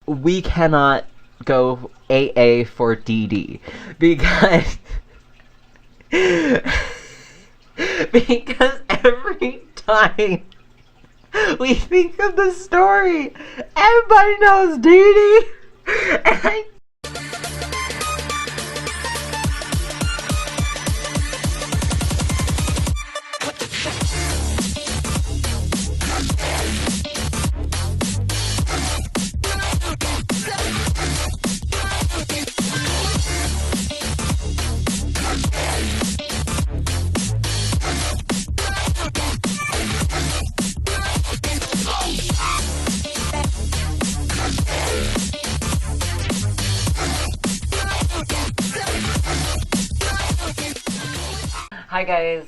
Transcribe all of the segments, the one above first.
we cannot go AA for d.i.d. because because every time we think of the story, everybody knows d.i.d. And hi guys,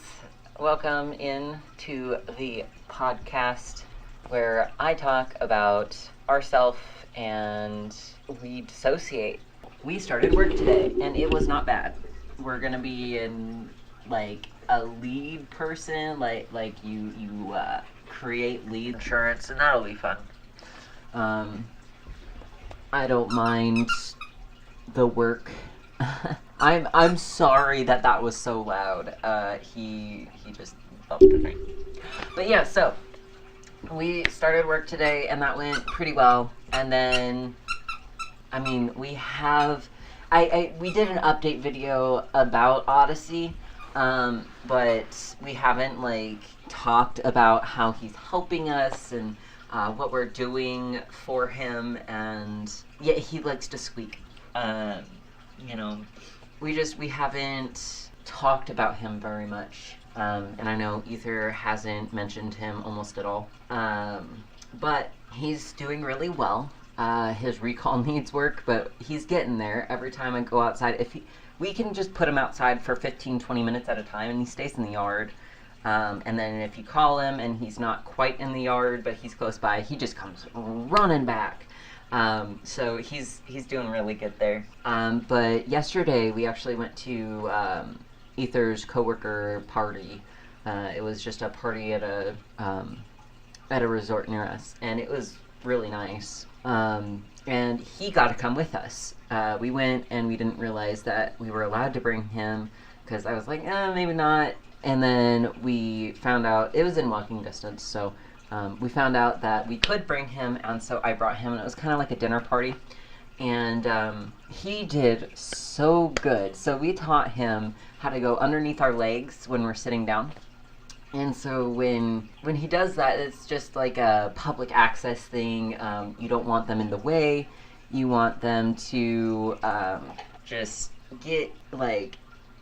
welcome in to the podcast where I talk about ourself and we dissociate. We started work today and it was not bad. We're gonna be in like a lead person, like you create lead insurance, and that'll be fun. I don't mind the work. I'm sorry that was so loud. He just bumped me. But yeah, so we started work today and that went pretty well. And then, I mean, we did an update video about Odyssey, but we haven't like talked about how he's helping us and what we're doing for him. And yeah, he likes to squeak. You know, we haven't talked about him very much, and I know Aether hasn't mentioned him almost at all, but he's doing really well. His recall needs work, but he's getting there. Every time I go outside, we can just put him outside for 15-20 minutes at a time, and he stays in the yard. And then if you call him and he's not quite in the yard, but he's close by, he just comes running back. So he's doing really good there. But yesterday we actually went to Aether's coworker party. It was just a party at a resort near us, and it was really nice. And he got to come with us. We went and we didn't realize that we were allowed to bring him, because I was like, maybe not. And then we found out it was in walking distance, so we found out that we could bring him, and so I brought him, and it was kind of like a dinner party. And he did so good. So we taught him how to go underneath our legs when we're sitting down. And so when he does that, it's just like a public access thing. You don't want them in the way. You want them to just get like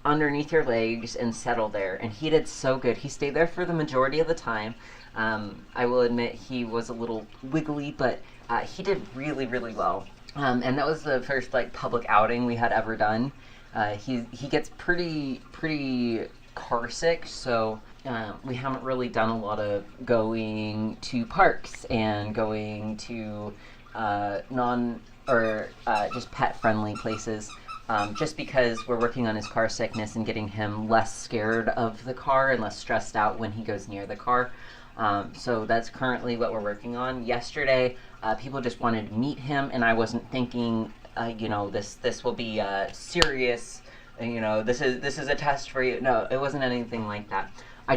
underneath your legs and settle there. And he did so good. He stayed there for the majority of the time. I will admit he was a little wiggly, but he did really, really well. And that was the first like public outing we had ever done. He gets pretty car sick, so we haven't really done a lot of going to parks and going to just pet-friendly places. Just because we're working on his car sickness and getting him less scared of the car and less stressed out when he goes near the car. So that's currently what we're working on. Yesterday, people just wanted to meet him, and I wasn't thinking, this will be serious. This is a test for you. No, it wasn't anything like that. I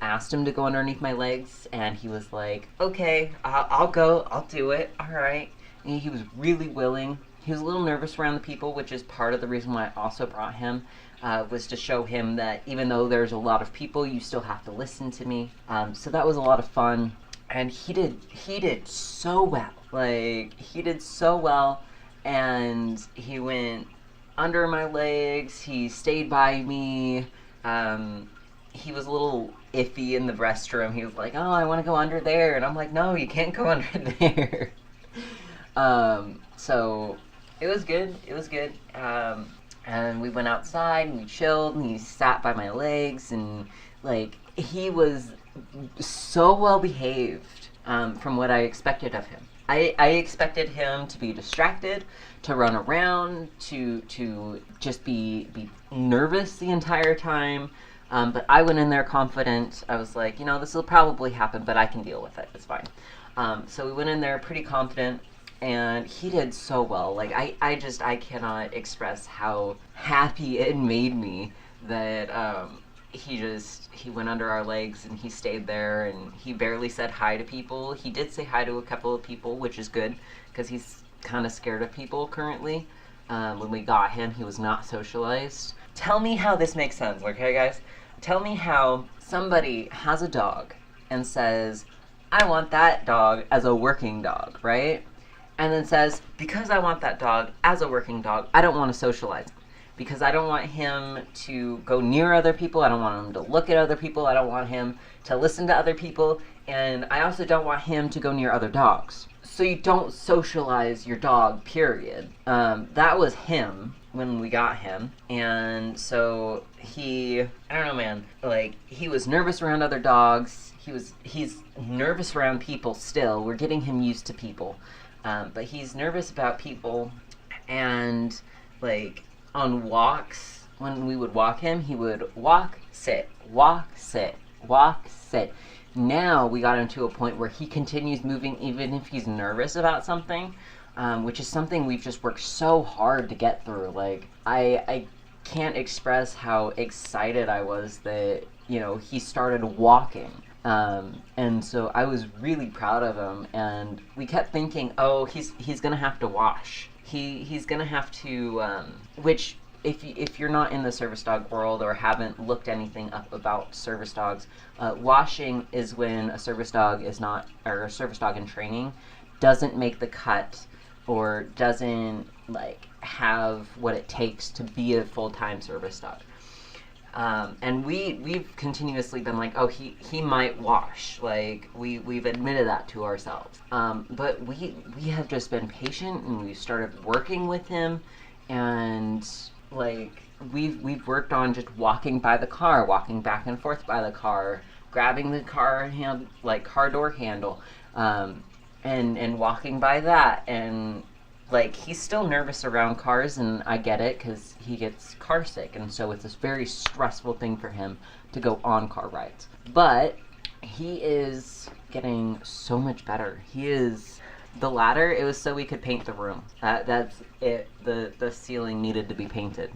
asked him to go underneath my legs, and he was like, okay, I'll go, I'll do it, all right. And he was really willing. He was a little nervous around the people, which is part of the reason why I also brought him, was to show him that even though there's a lot of people, you still have to listen to me. So that was a lot of fun, and he did so well. Like, he did so well, and he went under my legs, he stayed by me. He was a little iffy in the restroom. He was like, oh, I want to go under there, and I'm like, no, you can't go under there. So it was good. And we went outside and we chilled, and he sat by my legs, and like, he was so well behaved from what I expected of him. I expected him to be distracted, to run around, to just be nervous the entire time. But I went in there confident. I was like, this will probably happen, but I can deal with it. It's fine. So we went in there pretty confident. and he did so well. Like, I cannot express how happy it made me that he went under our legs and he stayed there, and he barely said hi to people. He did say hi to a couple of people, which is good because he's kind of scared of people currently. When we got him, he was not socialized. Tell me how this makes sense, okay, guys? Tell me how somebody has a dog and says, I want that dog as a working dog, right? And then says, because I want that dog as a working dog, I don't want to socialize. Because I don't want him to go near other people. I don't want him to look at other people. I don't want him to listen to other people. And I also don't want him to go near other dogs. So you don't socialize your dog, period. That was him when we got him. And so I don't know, man. Like, he was nervous around other dogs. He's nervous around people still. We're getting him used to people. But he's nervous about people. And, like, on walks, when we would walk him, he would walk, sit, walk, sit, walk, sit. Now we got him to a point where he continues moving even if he's nervous about something, which is something we've just worked so hard to get through. Like, I can't express how excited I was that, he started walking. And so I was really proud of him, and we kept thinking, oh, he's gonna have to wash. He's gonna have to, which if you're not in the service dog world or haven't looked anything up about service dogs, washing is when a service dog or a service dog in training doesn't make the cut or doesn't have what it takes to be a full-time service dog. And we've continuously been like, oh, he might wash. Like, we've admitted that to ourselves. But we have just been patient, and we've started working with him, and we've worked on just walking by the car, walking back and forth by the car, grabbing the car door handle, and walking by that, and he's still nervous around cars, and I get it, because he gets car sick, and so it's this very stressful thing for him to go on car rides. But he is getting so much better. The ladder, it was so we could paint the room. That's it. The ceiling needed to be painted,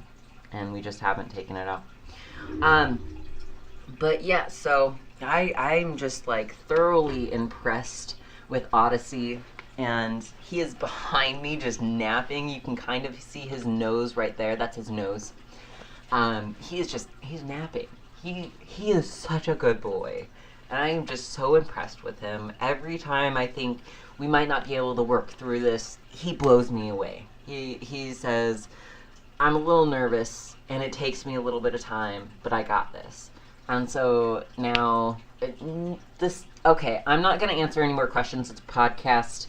and we just haven't taken it off. But yeah, so I'm just thoroughly impressed with Odyssey. And he is behind me just napping. You can kind of see his nose right there. That's his nose. He's napping. He is such a good boy. And I am just so impressed with him. Every time I think we might not be able to work through this, he blows me away. He says, I'm a little nervous, and it takes me a little bit of time, but I got this. And so now, okay, I'm not going to answer any more questions. It's a podcast.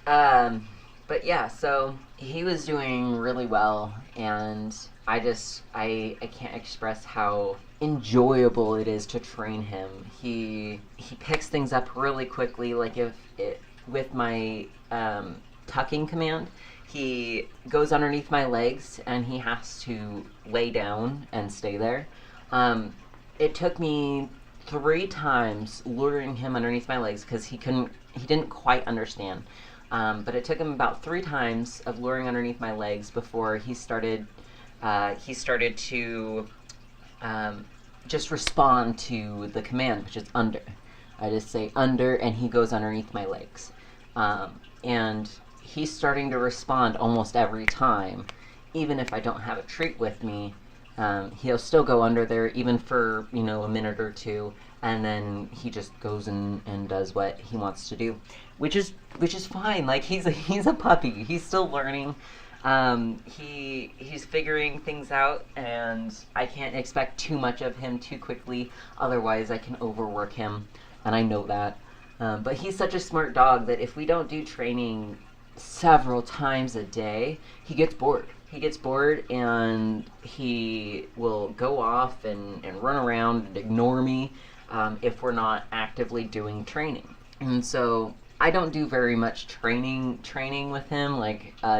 But yeah, so he was doing really well, and I can't express how enjoyable it is to train him. He picks things up really quickly, with my tucking command, he goes underneath my legs and he has to lay down and stay there. It took me 3 times luring him underneath my legs because he didn't quite understand. But it took him about 3 times of luring underneath my legs before he started to just respond to the command, which is under. I just say under, and he goes underneath my legs. And he's starting to respond almost every time. Even if I don't have a treat with me, he'll still go under there, even for, a minute or 2, and then he just goes and does what he wants to do, which is fine. He's a puppy. He's still learning. He's figuring things out, and I can't expect too much of him too quickly, otherwise I can overwork him, and I know that. But he's such a smart dog that if we don't do training several times a day, he gets bored. He gets bored, and he will go off and run around and ignore me if we're not actively doing training. And so I don't do very much training with him,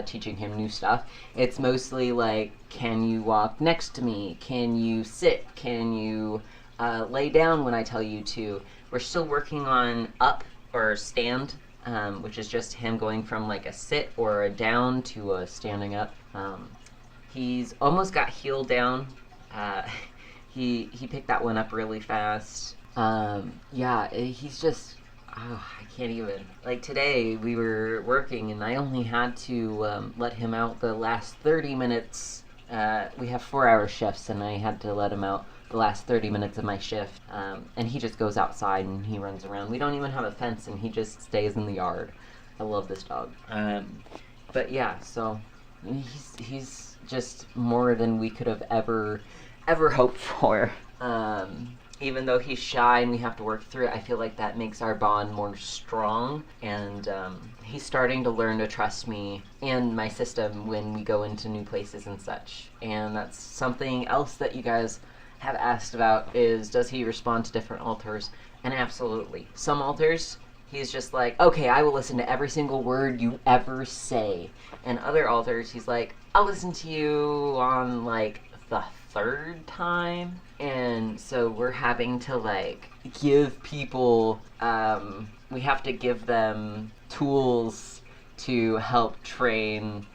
teaching him new stuff. It's mostly can you walk next to me? Can you sit? Can you lay down when I tell you to? We're still working on up or stand which is just him going from like a sit or a down to a standing up. He's almost got heel down. He picked that one up really fast. Yeah, he's just, oh, I can't even. Like today we were working and I only had to let him out the last 30 minutes. We have 4-hour shifts and I had to let him out the last 30 minutes of my shift. And he just goes outside and he runs around. We don't even have a fence and he just stays in the yard. I love this dog. But yeah, so he's just more than we could have ever hoped for. Even though he's shy and we have to work through it, I feel like that makes our bond more strong, and he's starting to learn to trust me and my system when we go into new places and such. And that's something else that you guys have asked about, is does he respond to different alters? And absolutely. Some alters, he's just like, okay, I will listen to every single word you ever say. And other alters, he's like, I'll listen to you on like the 3rd time. And so we're having to like give people, we have to give them tools to help train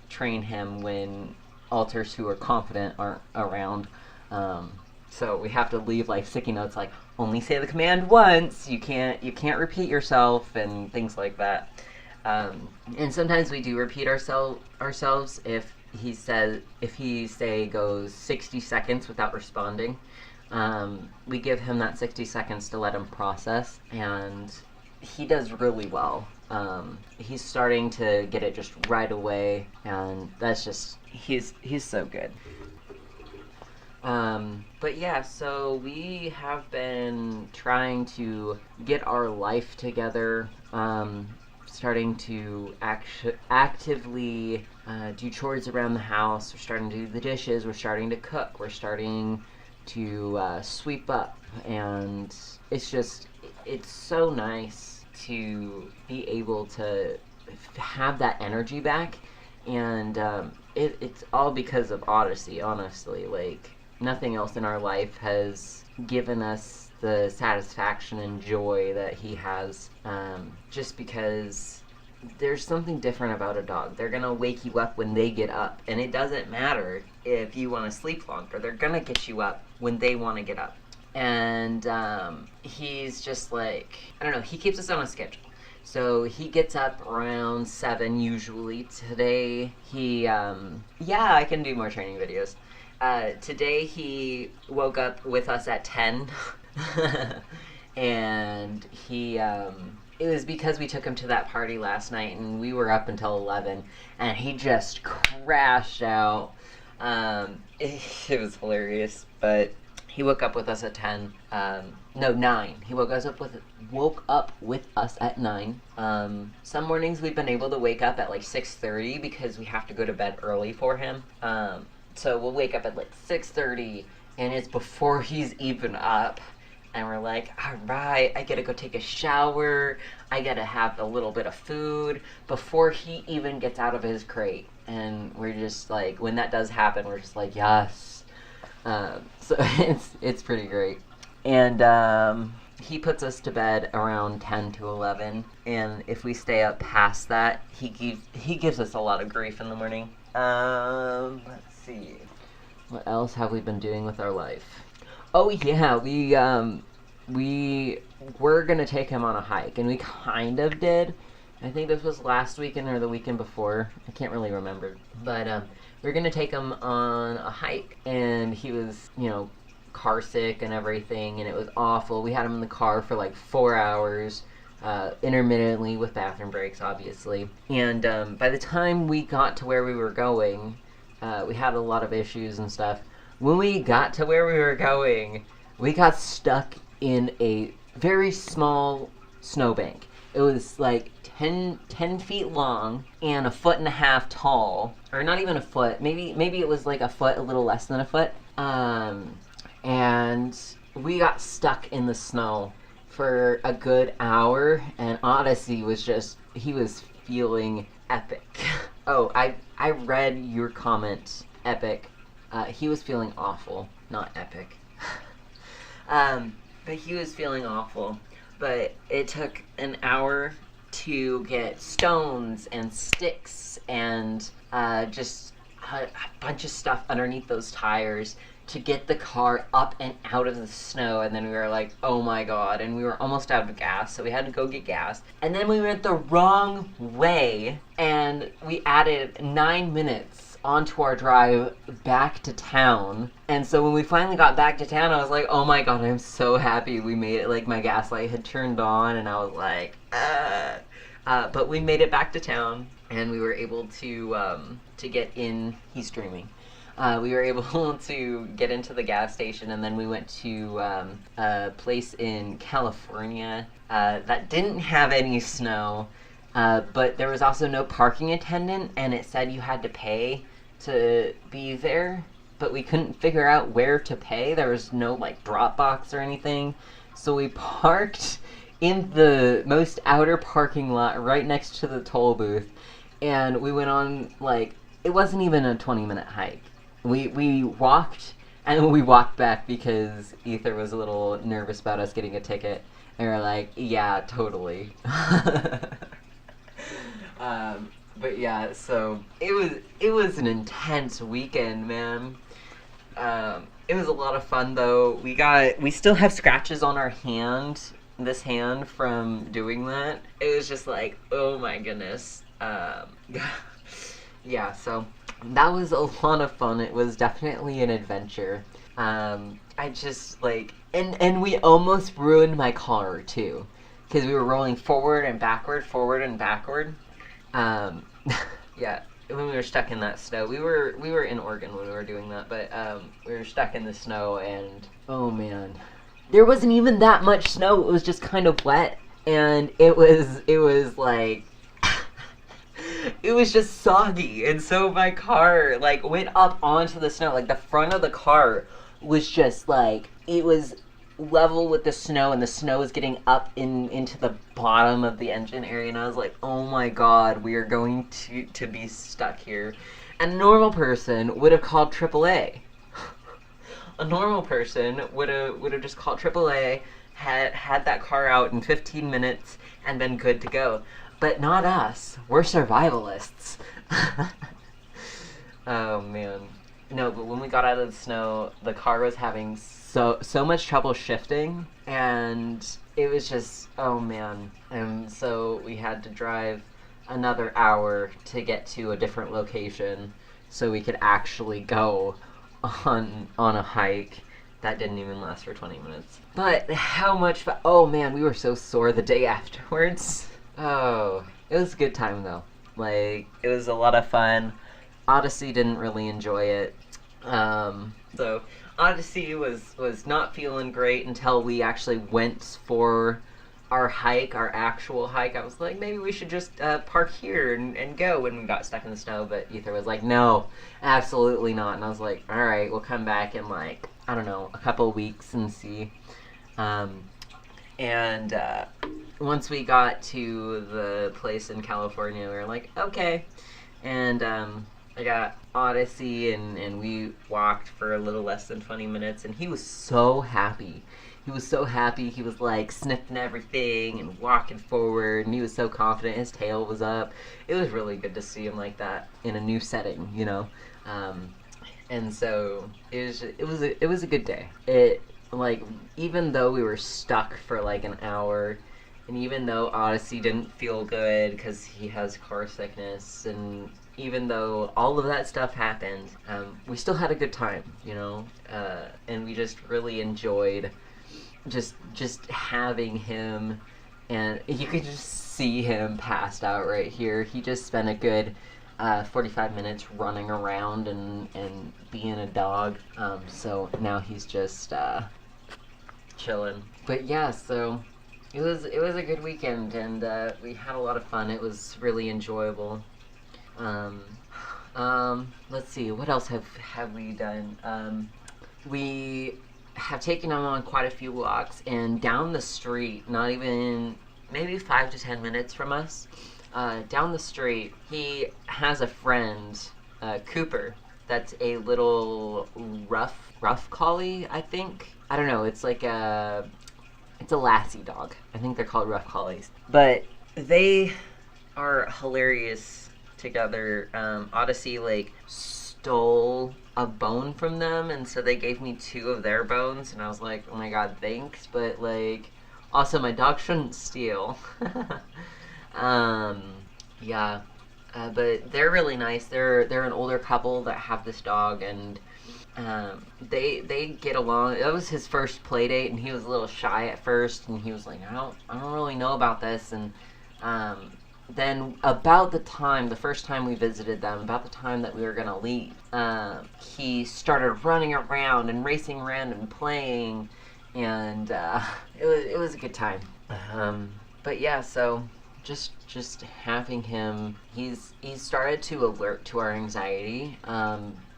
him when alters who are confident aren't around. So we have to leave like sticky notes like, only say the command once, you can't repeat yourself, and things like that. And sometimes we do repeat ourselves if he goes 60 seconds without responding. We give him that 60 seconds to let him process, and he does really well. He's starting to get it just right away, and that's just, he's so good. But yeah, so we have been trying to get our life together, starting to actively do chores around the house. We're starting to do the dishes, we're starting to cook, we're starting to sweep up, and it's so nice to be able to have that energy back, and it's all because of Odyssey, honestly. Like, nothing else in our life has given us the satisfaction and joy that he has, just because there's something different about a dog. They're gonna wake you up when they get up, and it doesn't matter if you want to sleep longer. They're gonna get you up when they want to get up. And he's just like, I don't know, he keeps us on a schedule. So he gets up around 7 usually. Today he, yeah, I can do more training videos. Today he woke up with us at 10. And he, it was because we took him to that party last night and we were up until 11, and he just crashed out. It was hilarious, but he woke up with us at 10. No, 9. He woke up with us at 9. Some mornings we've been able to wake up at like 6:30 because we have to go to bed early for him. So we'll wake up at like 6:30, and it's before he's even up. And we're like, all right, I gotta go take a shower. I gotta have a little bit of food before he even gets out of his crate. And we're just like, when that does happen, we're just like, yes. So it's pretty great. And he puts us to bed around 10 to 11. And if we stay up past that, he gives us a lot of grief in the morning. Let's see. What else have we been doing with our life? Oh yeah, we were gonna take him on a hike, and we kind of did. I think this was last weekend or the weekend before. I can't really remember. But we were gonna take him on a hike, and he was, car sick and everything, and it was awful. We had him in the car for like 4 hours, intermittently with bathroom breaks, obviously. And by the time we got to where we were going, we had a lot of issues and stuff. When we got to where we were going, we got stuck in a very small snowbank. It was like 10 feet long and 1.5 feet tall. Or not even a foot. Maybe it was like a foot, a little less than a foot. And we got stuck in the snow for a good hour. And Odyssey was he was feeling epic. Oh, I read your comment, epic. He was feeling awful, not epic. But he was feeling awful. but it took an hour to get stones and sticks and just a bunch of stuff underneath those tires to get the car up and out of the snow. And then we were like, oh my god, and we were almost out of gas, so we had to go get gas. And then we went the wrong way, and we added 9 minutes onto our drive back to town. And so when we finally got back to town, I was like, oh my god, I'm so happy we made it. Like, my gas light had turned on, and I was like, but we made it back to town, and we were able to get in. He's dreaming. We were able to get into the gas station, and then we went to a place in California that didn't have any snow, but there was also no parking attendant, and it said you had to pay to be there, but we couldn't figure out where to pay. There was no, like, drop box or anything, so we parked in the most outer parking lot right next to the toll booth, and we went on, like, it wasn't even a 20-minute hike. We walked, and we walked back because Ether was a little nervous about us getting a ticket, and we were like, yeah, totally. But yeah, so it was an intense weekend, man. It was a lot of fun, though. We still have scratches on our hand, this hand, from doing that. It was just like, oh my goodness. Yeah, so that was a lot of fun. It was definitely an adventure. I just, like, and we almost ruined my car, too, because we were rolling forward and backward. Yeah, when we were stuck in that snow. We were in Oregon when we were doing that, but we were stuck in the snow, and oh man, there wasn't even that much snow. It was just kind of wet, and it was like it was just soggy, and so my car, like, went up onto the snow. Like, the front of the car was just, like, it was level with the snow, and the snow was getting up into the bottom of the engine area, and I was like, oh my god, we are going to be stuck here. And a normal person would have called AAA. A normal person would have just called AAA, had that car out in 15 minutes, and been good to go. But not us. We're survivalists. Oh, man. No, but when we got out of the snow, the car was having so much trouble shifting, and it was just, oh, man. And so we had to drive another hour to get to a different location so we could actually go on a hike that didn't even last for 20 minutes. But how much fun. Oh, man, we were so sore the day afterwards. Oh, it was a good time, though. Like, it was a lot of fun. Odyssey didn't really enjoy it. So Odyssey was not feeling great until we actually went for our hike, our actual hike. I was like, maybe we should just park here and go when we got stuck in the snow. But Ether was like, no, absolutely not. And I was like, all right, we'll come back in, like, I don't know, a couple of weeks and see. And once we got to the place in California, we were like, okay. And I got Odyssey, and we walked for a little less than 20 minutes, and he was so happy. He was so happy. He was, like, sniffing everything and walking forward, and he was so confident. His tail was up. It was really good to see him like that in a new setting, you know? And so it was a good day. It, like, even though we were stuck for like an hour, and even though Odyssey didn't feel good because he has car sickness, and even though all of that stuff happened, we still had a good time, you know? And we just really enjoyed just having him, and you could just see him passed out right here. He just spent a good 45 minutes running around and being a dog, so now he's just chilling. But yeah, so it was a good weekend, and we had a lot of fun. It was really enjoyable. Let's see, what else have we done? We have taken him on quite a few walks, and down the street, not even, maybe 5 to 10 minutes from us, down the street, he has a friend, Cooper, that's a little rough collie, I think. I don't know, it's like a It's a lassie dog. I think they're called rough collies. But they are hilarious together. Odyssey like stole a bone from them, and so they gave me 2 of their bones, and I was like, oh my god, thanks, but like, also my dog shouldn't steal. um, yeah, but they're really nice. They're an older couple that have this dog, and they get along. That was his first play date, and he was a little shy at first, and he was like, I don't really know about this, and then about the first time we visited them, about the time that we were gonna leave, he started running around and racing around and playing, and it was a good time. But yeah, so just having him, he's started to alert to our anxiety.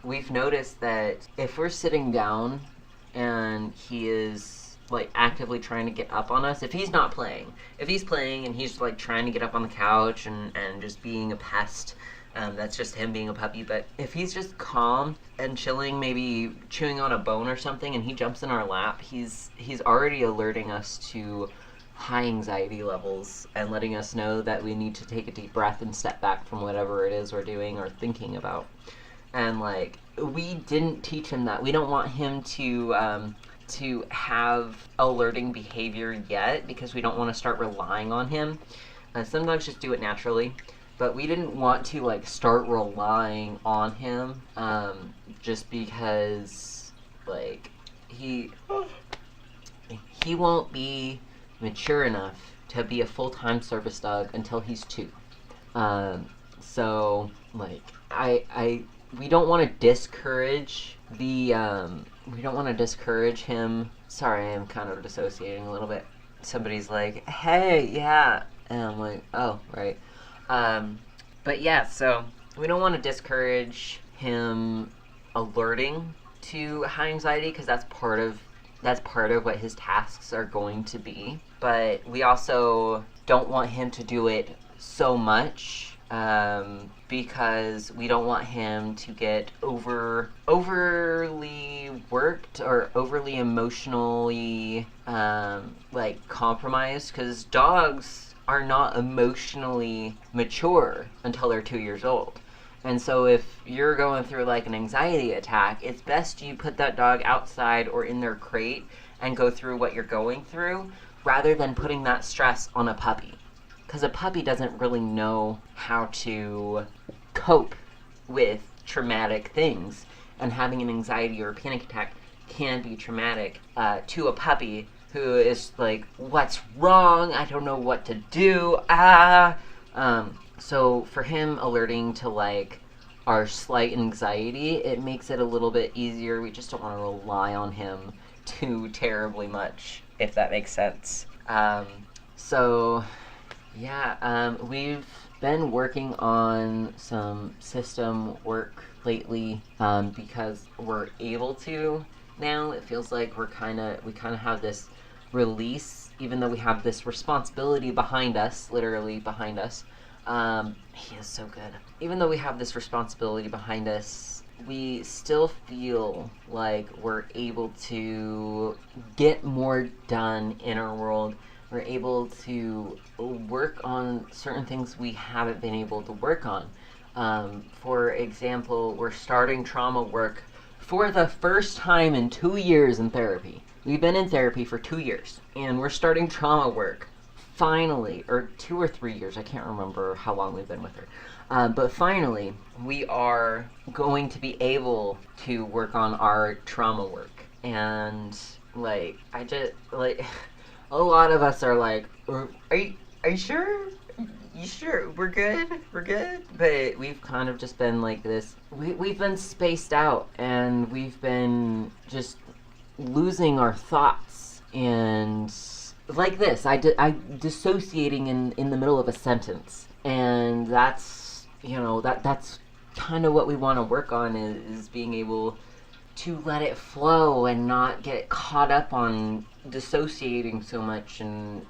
We've noticed that if we're sitting down and he is like actively trying to get up on us, if he's not playing, if he's playing and he's like trying to get up on the couch and just being a pest, that's just him being a puppy. But if he's just calm and chilling, maybe chewing on a bone or something, and he jumps in our lap, he's already alerting us to high anxiety levels and letting us know that we need to take a deep breath and step back from whatever it is we're doing or thinking about. And like, we didn't teach him that. We don't want him to have alerting behavior yet, because we don't want to start relying on him. Some dogs just do it naturally, but we didn't want to like start relying on him, just because like he won't be mature enough to be a full-time service dog until he's 2. So like we don't want to discourage him. Sorry, I'm kind of dissociating a little bit. Somebody's like, hey, yeah, and I'm like, oh, right. But yeah, so we don't want to discourage him alerting to high anxiety, because that's part of what his tasks are going to be. But we also don't want him to do it so much, because we don't want him to get overly worked or overly emotionally like compromised, because dogs are not emotionally mature until they're 2 years old. And so if you're going through like an anxiety attack, it's best you put that dog outside or in their crate and go through what you're going through, rather than putting that stress on a puppy. Because a puppy doesn't really know how to cope with traumatic things, and having an anxiety or a panic attack can be traumatic to a puppy who is like, what's wrong? I don't know what to do. So for him alerting to like our slight anxiety, it makes it a little bit easier. We just don't want to rely on him too terribly much, if that makes sense. So yeah, we've been working on some system work lately, because we're able to now. It feels like we kind of have this release, even though we have this responsibility behind us, literally behind us. He is so good. Even though we have this responsibility behind us, we still feel like we're able to get more done in our world. We're able to work on certain things we haven't been able to work on. For example, we're starting trauma work for the first time in 2 years in therapy. We've been in therapy for 2 years, and we're starting trauma work finally, or 2 or 3 years. I can't remember how long we've been with her. But finally, we are going to be able to work on our trauma work. And, like, I just, like, a lot of us are like, are you sure? You sure? We're good? We're good? But we've kind of just been like this. We've been spaced out, and we've been just losing our thoughts, and like this, I dissociating in the middle of a sentence, and that's, that's kind of what we want to work on, is being able to let it flow and not get caught up on dissociating so much, and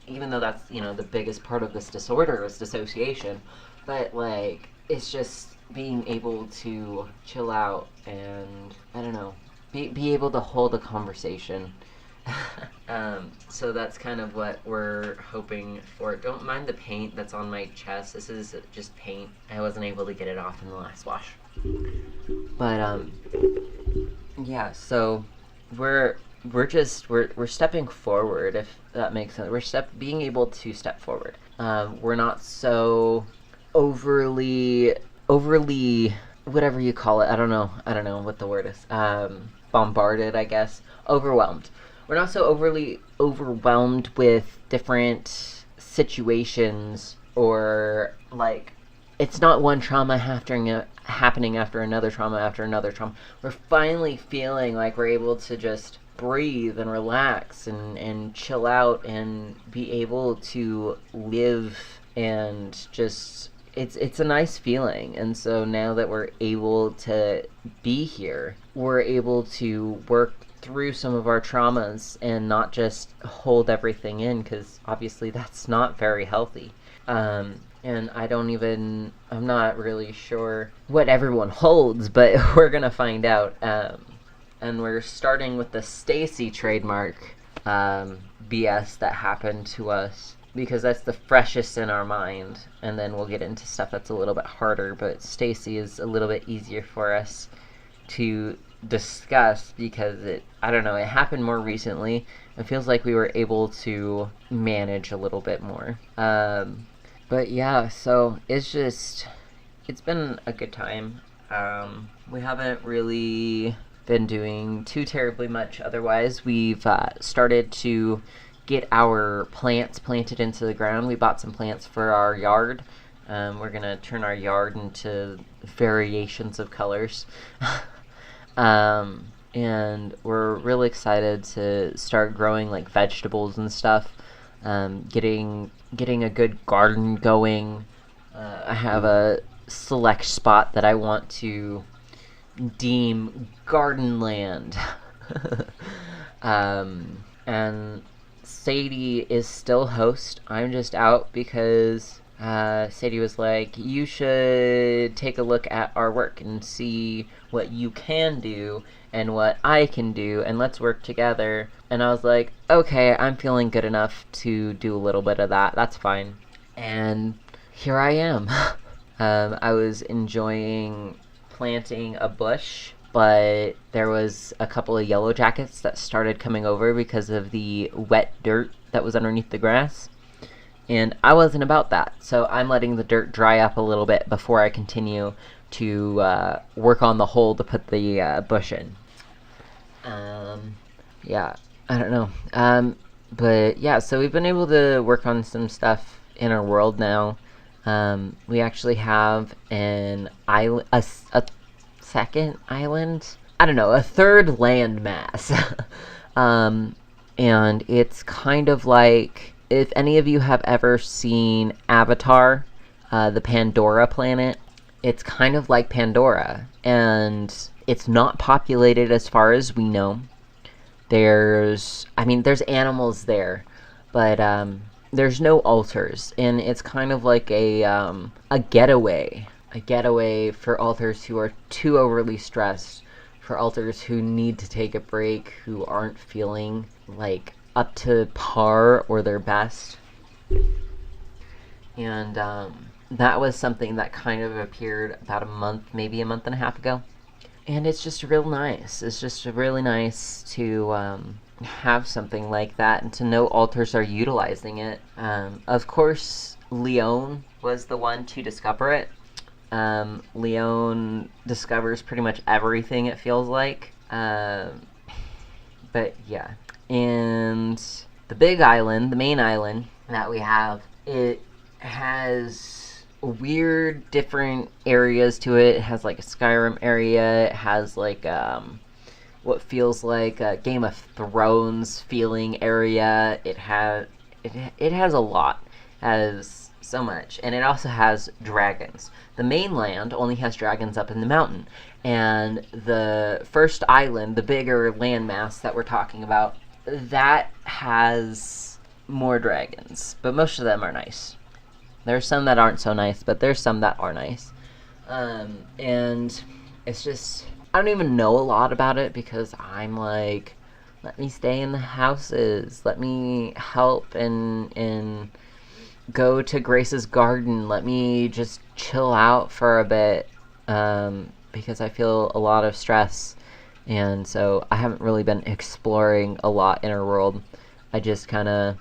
even though that's, the biggest part of this disorder is dissociation, but like, it's just being able to chill out and, I don't know, be able to hold a conversation So that's kind of what we're hoping for. Don't mind the paint that's on my chest. This is just paint. I wasn't able to get it off in the last wash. But yeah. So we're stepping forward, if that makes sense. We're being able to step forward. We're not so overly whatever you call it. I don't know what the word is. Bombarded, I guess. Overwhelmed. We're not so overly overwhelmed with different situations, or like it's not one trauma happening after another trauma after another trauma. We're finally feeling like we're able to just breathe and relax and chill out and be able to live, and just it's a nice feeling. And so now that we're able to be here, we're able to work through some of our traumas and not just hold everything in, because obviously that's not very healthy. And I'm not really sure what everyone holds, but we're gonna find out. And we're starting with the Stacy trademark BS that happened to us, because that's the freshest in our mind, and then we'll get into stuff that's a little bit harder, but Stacy is a little bit easier for us to discuss because it happened more recently. It feels like we were able to manage a little bit more. But yeah, so it's been a good time. We haven't really been doing too terribly much otherwise. We've started to get our plants planted into the ground. We bought some plants for our yard. We're gonna turn our yard into variations of colors. And we're really excited to start growing like vegetables and stuff. Getting a good garden going. I have a select spot that I want to deem garden land. And Sadie is still host. I'm just out because Sadie was like, you should take a look at our work and see what you can do and what I can do, and let's work together. And I was like, okay, I'm feeling good enough to do a little bit of that. That's fine. And here I am. I was enjoying planting a bush, but there was a couple of yellow jackets that started coming over because of the wet dirt that was underneath the grass. And I wasn't about that, so I'm letting the dirt dry up a little bit before I continue to work on the hole to put the bush in. Yeah, I don't know. But yeah, so we've been able to work on some stuff in our world now. We actually have an island, a second island? I don't know, a third land mass. And it's kind of like, if any of you have ever seen Avatar, the Pandora planet, it's kind of like Pandora, and it's not populated as far as we know. There's animals there, but there's no altars, and it's kind of like a getaway for altars who are too overly stressed, for altars who need to take a break, who aren't feeling like up to par or their best. And that was something that kind of appeared about maybe a month and a half ago. And it's just real nice. It's just really nice to have something like that and to know altars are utilizing it. Of course, Leon was the one to discover it. Leon discovers pretty much everything, it feels like. But yeah. And the big island, the main island that we have, it has weird different areas to it. It has like a Skyrim area. It has like what feels like a Game of Thrones feeling area. It has a lot. It has so much. And it also has dragons. The mainland only has dragons up in the mountain. And the first island, the bigger landmass that we're talking about, that has more dragons. But most of them are nice. There's some that aren't so nice, but there's some that are nice. And it's just, I don't even know a lot about it because I'm like Let me stay in the houses. Let me help and go to Grace's garden. Let me just chill out for a bit, because I feel a lot of stress. And so I haven't really been exploring a lot inner world. I just kind of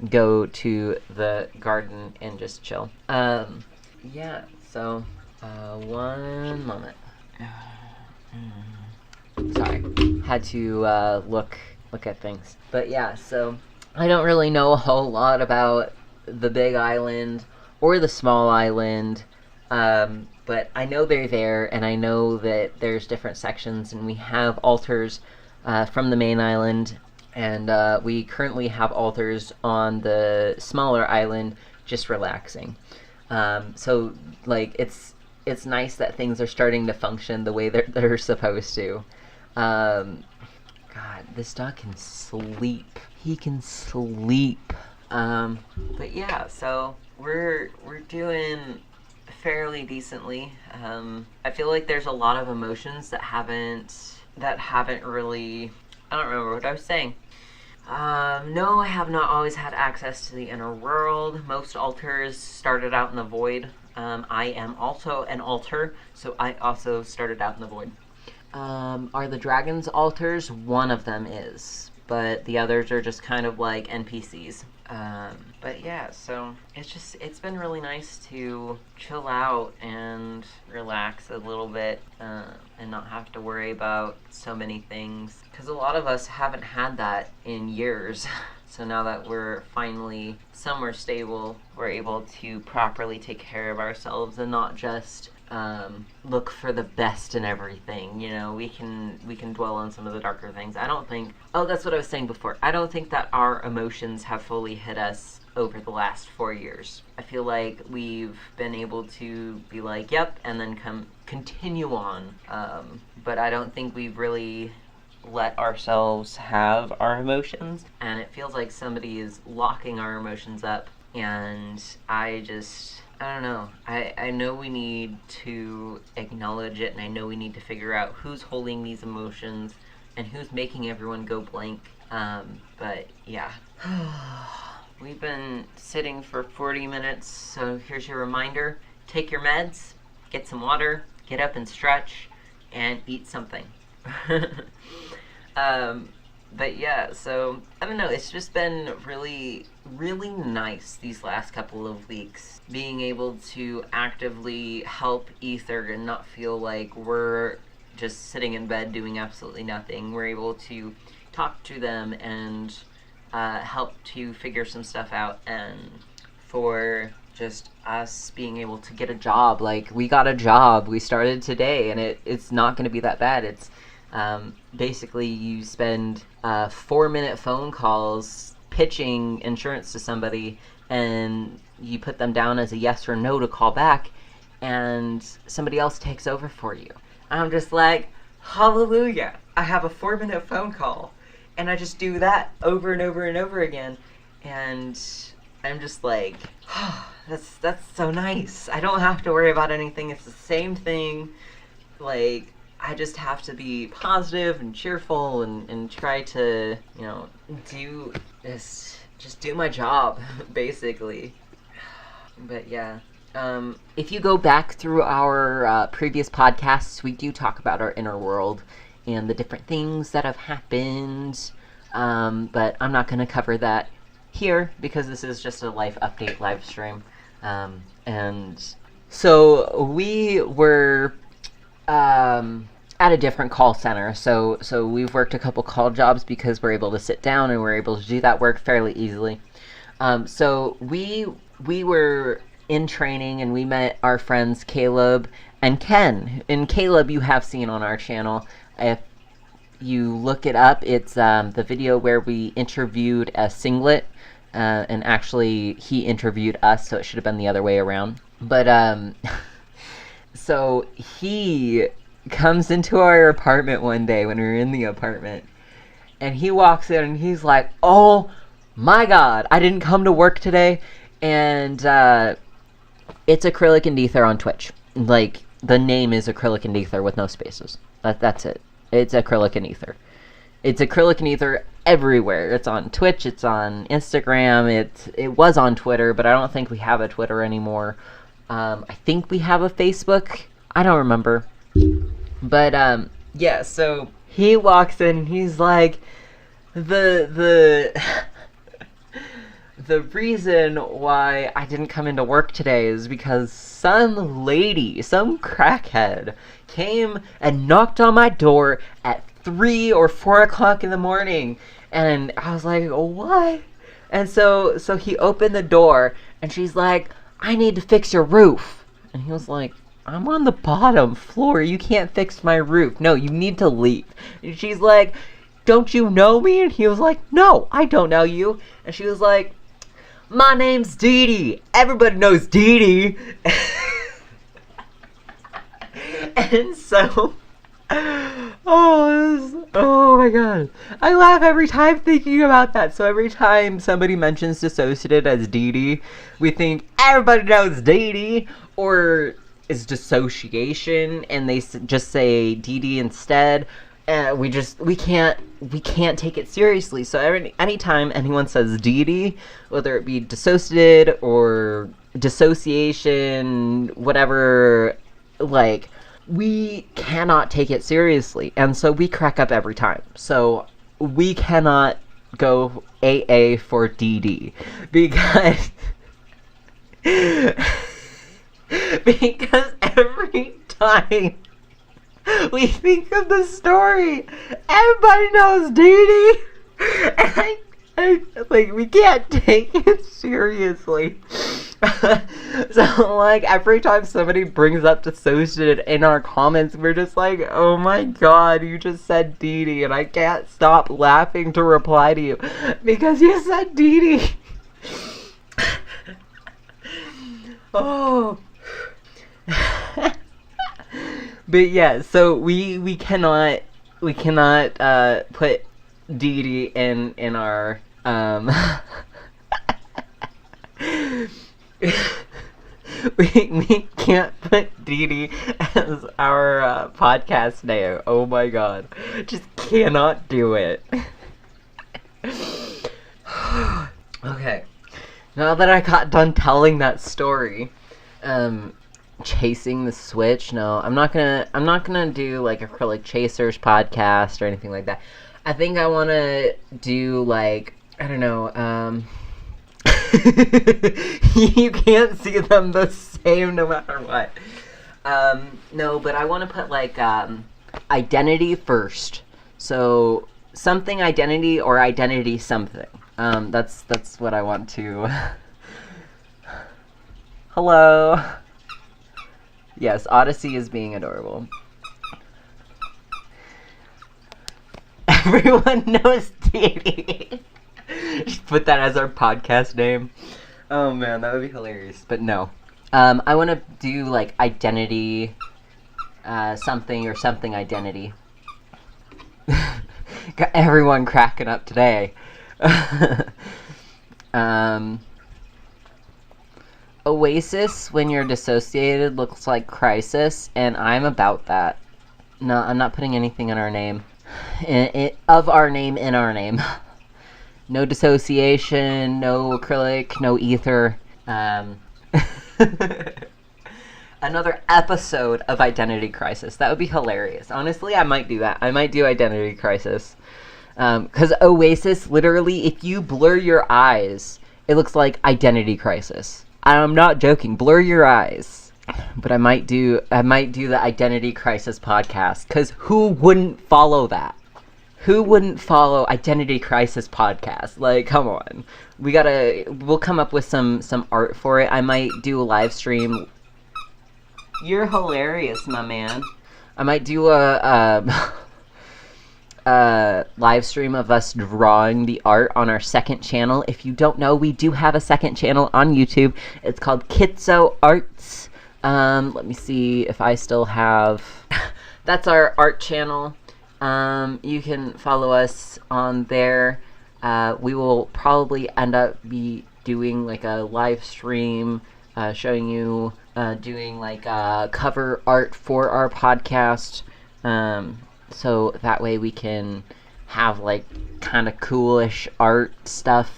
go to the garden and just chill. Yeah, so, one moment. Sorry, had to look at things. But yeah, so I don't really know a whole lot about the big island or the small island, but I know they're there, and I know that there's different sections, and we have altars from the main island, and we currently have altars on the smaller island, just relaxing. So like it's nice that things are starting to function the way they're supposed to. God, this dog can sleep. He can sleep. But yeah, so we're doing fairly decently. I feel like there's a lot of emotions that haven't really. I don't remember what I was saying. No, I have not always had access to the inner world. Most altars started out in the void. I am also an altar, so I also started out in the void. Are the dragons altars? One of them is, but the others are just kind of like NPCs. But yeah, so it's been really nice to chill out and relax a little bit, and not have to worry about so many things. Because a lot of us haven't had that in years. So now that we're finally somewhere stable, we're able to properly take care of ourselves and not just look for the best in everything. You know, we can dwell on some of the darker things. I don't think, that's what I was saying before. I don't think that our emotions have fully hit us over the last 4 years. I feel like we've been able to be like, yep, and then continue on. But I don't think we've really let ourselves have our emotions, and it feels like somebody is locking our emotions up, and I don't know. I know we need to acknowledge it, and I know we need to figure out who's holding these emotions and who's making everyone go blank. But yeah. We've been sitting for 40 minutes, so here's your reminder. Take your meds, get some water, get up and stretch, and eat something. But yeah, so I don't know, it's just been really, really nice these last couple of weeks, being able to actively help Ether and not feel like we're just sitting in bed doing absolutely nothing. We're able to talk to them and help to figure some stuff out, and for just us being able to get a job. Like, we got a job, we started today, and it's not going to be that bad. It's basically you spend 4-minute phone calls pitching insurance to somebody, and you put them down as a yes or no to call back, and somebody else takes over for you. I'm just like, hallelujah, I have a 4-minute phone call, and I just do that over and over and over again, and I'm just like, oh, that's so nice. I don't have to worry about anything. It's the same thing. Like, I just have to be positive and cheerful and try to, do this, just do my job, basically. But yeah. If you go back through our previous podcasts, we do talk about our inner world and the different things that have happened. But I'm not going to cover that here because this is just a life update live stream. And so we were at a different call center. So we've worked a couple call jobs because we're able to sit down and we're able to do that work fairly easily. So we were in training and we met our friends Caleb and Ken. And Caleb you have seen on our channel. If you look it up, it's the video where we interviewed a singlet, and actually he interviewed us, so it should have been the other way around. But so he comes into our apartment one day when we were in the apartment, and he walks in and he's like, oh my god, I didn't come to work today. And it's Acrylic and Aether on Twitch. Like, the name is Acrylic and Aether with no spaces. That's it. It's Acrylic and Aether. It's Acrylic and Aether everywhere. It's on Twitch, it's on Instagram, it was on Twitter, but I don't think we have a Twitter anymore. I think we have a Facebook. I don't remember. But yeah, so he walks in and he's like, the the reason why I didn't come into work today is because some lady, some crackhead, came and knocked on my door at 3 or 4 o'clock in the morning. And I was like, what? And so he opened the door, and she's like, I need to fix your roof. And he was like, I'm on the bottom floor. You can't fix my roof. No, you need to leave. And she's like, don't you know me? And he was like, no, I don't know you. And she was like, my name's d.i.d. Everybody knows d.i.d. And so, oh my god. I laugh every time thinking about that. So every time somebody mentions dissociated as d.i.d, we think everybody knows d.i.d, or is dissociation, and they just say d.i.d instead. We can't take it seriously. So anytime anyone says d.i.d, whether it be dissociated or dissociation, whatever, like, we cannot take it seriously, and so we crack up every time. So we cannot go AA for d.i.d because because every time we think of the story, everybody knows d.i.d, and like, we can't take it seriously. So, like, every time somebody brings up dissociated in our comments, we're just like, oh my god, you just said d.i.d, and I can't stop laughing to reply to you because you said d.i.d. Oh. But yeah, so we cannot put d.i.d in our we can't put d.i.d as our podcast name. Oh my god, just cannot do it. Okay, now that I got done telling that story, chasing the switch. No, I'm not gonna do like Acrylic Chasers podcast or anything like that. I think I want to do, like, I don't know, you can't see them the same no matter what. No, but I want to put, like, identity first. So something identity or identity something. That's what I want to. Hello. Yes, Odyssey is being adorable. Everyone knows d.i.d. Just put that as our podcast name. Oh man, that would be hilarious. But no. I want to do, like, identity, something or something identity. Got everyone cracking up today. Oasis, when you're dissociated, looks like Crisis, and I'm about that. No, I'm not putting anything in our name. Of our name in our name. No dissociation, no acrylic, no ether. Another episode of Identity Crisis. That would be hilarious. Honestly, I might do that. I might do Identity Crisis. Because Oasis, literally, if you blur your eyes, it looks like Identity Crisis. I'm not joking. Blur your eyes. But I might do the Identity Crisis podcast, because who wouldn't follow that? Who wouldn't follow Identity Crisis podcast? Like, come on. We'll come up with some art for it. I might do a live stream. You're hilarious, my man. I might do a live stream of us drawing the art on our second channel. If you don't know, we do have a second channel on YouTube. It's called Kitso Arts. Let me see if I still have... That's our art channel. You can follow us on there. We will probably end up doing, like, a live stream, showing you, doing, like, cover art for our podcast. So that way we can have like kind of coolish art stuff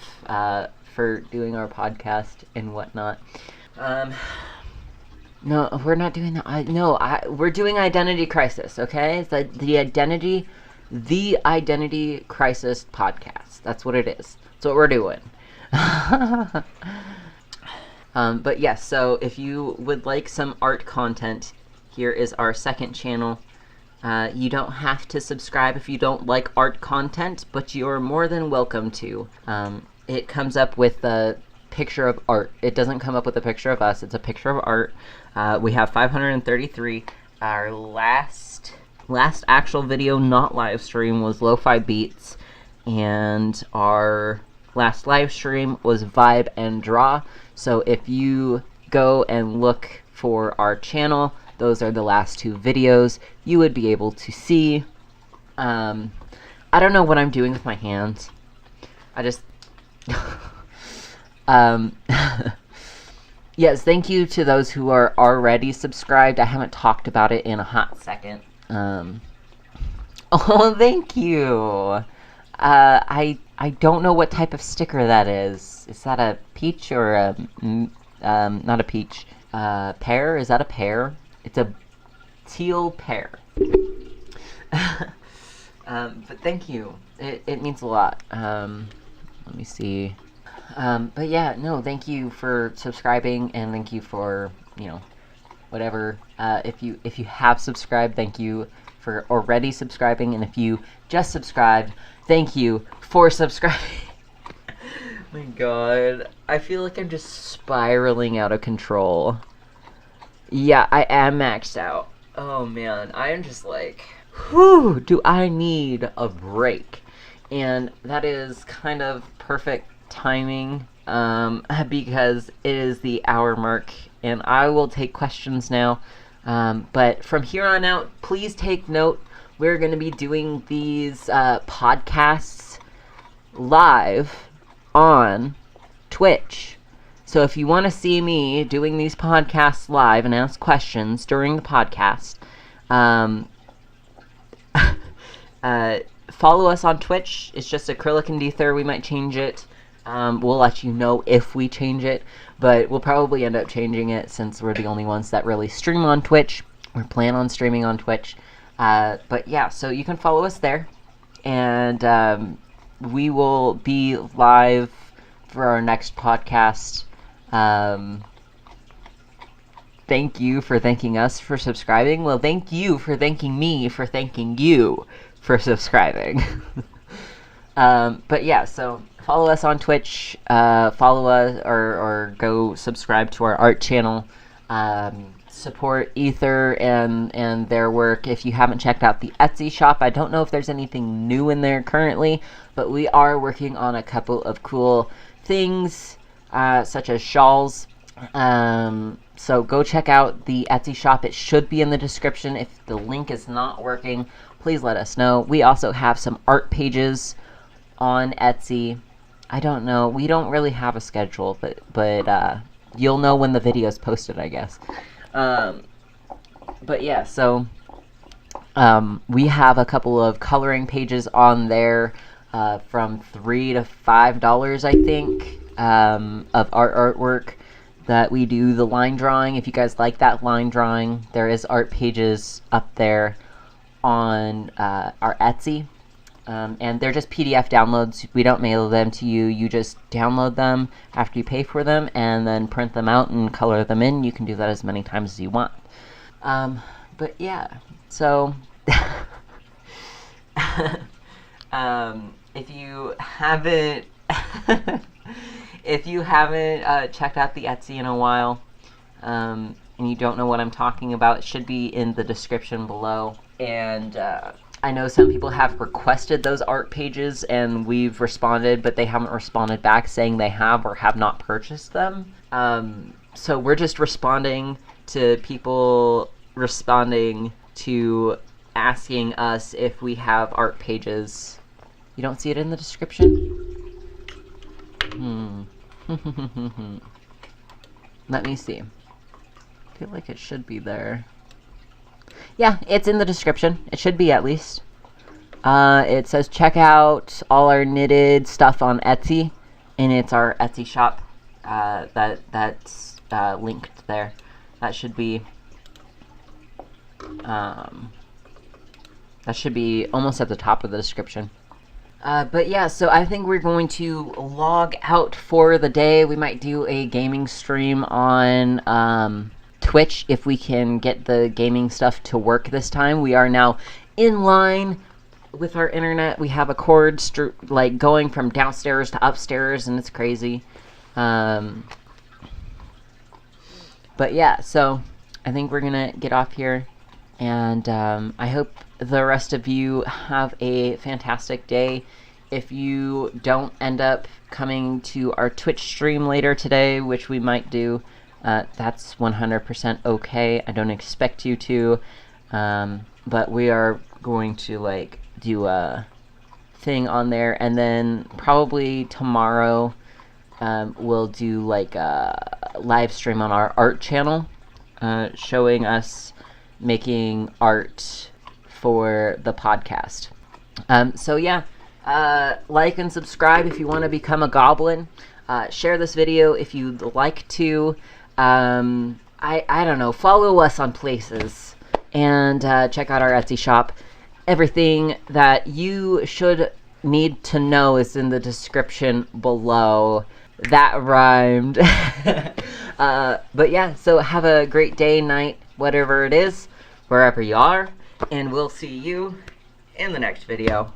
for doing our podcast and whatnot. No, we're not doing that. We're doing Identity Crisis, okay? It's the Identity Crisis podcast. That's what it is. That's what we're doing. But yes, so if you would like some art content, here is our second channel. You don't have to subscribe if you don't like art content, but you're more than welcome to. It comes up with a picture of art. It doesn't come up with a picture of us. It's a picture of art. We have 533. Our last actual video, not live stream, was Lo-Fi Beats, and our last live stream was Vibe and Draw. So if you go and look for our channel, those are the last two videos you would be able to see. I don't know what I'm doing with my hands. I just... Yes, thank you to those who are already subscribed. I haven't talked about it in a hot second. Oh, thank you! I don't know what type of sticker that is. Is that a peach or a... not a peach. Pear? Is that a pear? It's a teal pear. But thank you. It means a lot. Let me see. But yeah, no, thank you for subscribing, and thank you for, whatever. If you have subscribed, thank you for already subscribing, and if you just subscribed, thank you for subscribing. My god, I feel like I'm just spiraling out of control. Yeah, I am maxed out. Oh man, I am just like, whew, do I need a break? And that is kind of perfect timing, because it is the hour mark, and I will take questions now. But from here on out, please take note. We're going to be doing these podcasts live on Twitch. So if you want to see me doing these podcasts live and ask questions during the podcast, follow us on Twitch. It's just Acrylic and Aether. We might change it. We'll let you know if we change it, but we'll probably end up changing it since we're the only ones that really stream on Twitch, or plan on streaming on Twitch. But yeah, so you can follow us there, and we will be live for our next podcast. Thank you for thanking us for subscribing. Well, thank you for thanking me for thanking you for subscribing. But yeah, so follow us on Twitch, follow us, or go subscribe to our art channel, support Aether and their work. If you haven't checked out the Etsy shop, I don't know if there's anything new in there currently, but we are working on a couple of cool things, such as shawls. So go check out the Etsy shop. It should be in the description. If the link is not working, please let us know. We also have some art pages on Etsy. I don't know. We don't really have a schedule, but you'll know when the video is posted, I guess. But yeah, so we have a couple of coloring pages on there, from $3 to $5, I think, of our artwork that we do the line drawing. If you guys like that line drawing, there is art pages up there on our Etsy. And they're just PDF downloads. We don't mail them to you. You just download them after you pay for them, and then print them out and color them in. You can do that as many times as you want. But yeah, so if you haven't checked out the Etsy in a while, and you don't know what I'm talking about, it should be in the description below. And I know some people have requested those art pages, and we've responded, but they haven't responded back saying they have or have not purchased them. So we're just responding to people responding to asking us if we have art pages. You don't see it in the description? Let me see. I feel like it should be there. Yeah, it's in the description. It should be, at least. It says check out all our knitted stuff on Etsy, and it's our Etsy shop. That's linked there. That should be almost at the top of the description. But yeah, so I think we're going to log out for the day. We might do a gaming stream on Twitch if we can get the gaming stuff to work this time. We are now in line with our internet. We have a cord like going from downstairs to upstairs, and it's crazy. But yeah, so I think we're gonna get off here, and I hope the rest of you have a fantastic day. If you don't end up coming to our Twitch stream later today, which we might do, that's 100% okay. I don't expect you to, but we are going to like do a thing on there, and then probably tomorrow we'll do like a live stream on our art channel, showing us making art for the podcast. So yeah, like and subscribe if you want to become a goblin. Share this video if you'd like to. I don't know, follow us on places, and check out our Etsy shop. Everything that you should need to know is in the description below. That rhymed. But yeah, so have a great day, night, whatever it is, wherever you are, and we'll see you in the next video.